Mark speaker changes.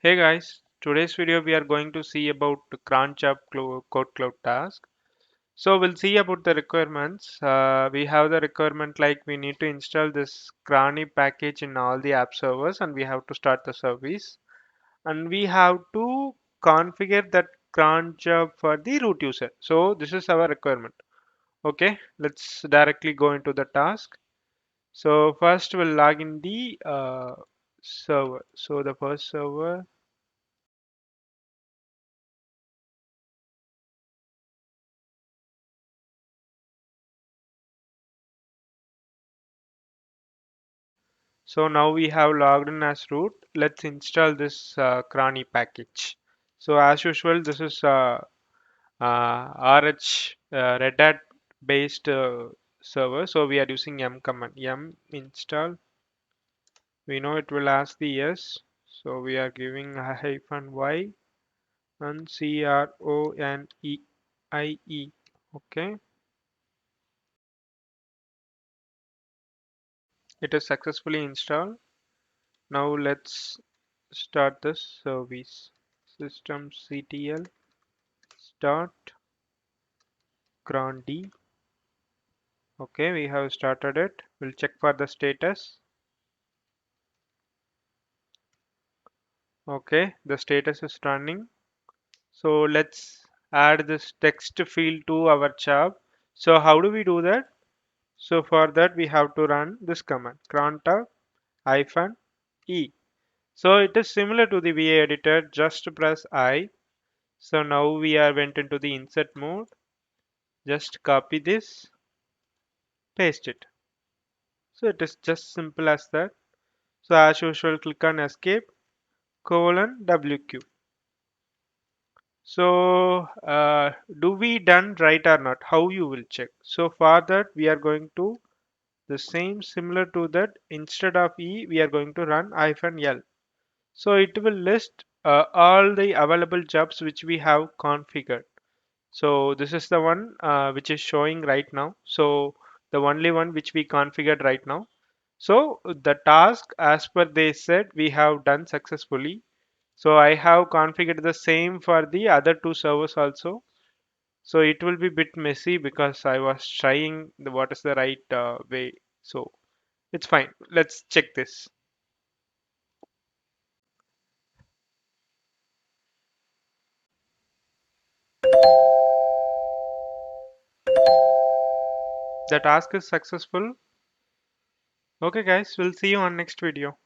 Speaker 1: Hey guys, today's video we are going to see about the Cron KodeKloud Task. So we'll see about the requirements. We have the requirement like we need to install this Crony package in all the app servers and we have to start the service. And we have to configure that cron job for the root user. So this is our requirement. Okay, let's directly go into the task. So first we'll log in the server. So the first server. So now we have logged in as root. Let's install this Crony package. So as usual, this is RH Red Hat based server. So we are using yum command. Yum install. We know it will ask the yes. So we are giving a hyphen y and CRONEIE. Okay, it is successfully installed. Now let's start the service. Systemctl start cron D. Okay, we have started it. We'll check for the status. Okay, the status is running. So let's add this text field to our job. So how do we do that? So for that we have to run this command cron tab hyphen e. So it is similar to the VA editor. Just press I. So now we are went into the insert mode. Just copy this, paste it. So it is just simple as that. So as usual, click on escape colon WQ. So do we done right or not? How you will check? So for that we are going to the same similar to that instead of E we are going to run hyphen L. So it will list all the available jobs which we have configured. So this is the one which is showing right now. So the only one which we configured right now. So the task as per they said we have done successfully. So I have configured the same for the other two servers also. So it will be bit messy because I was trying what is the right way. So it's fine. Let's check this. The task is successful. Okay guys, we'll see you on next video.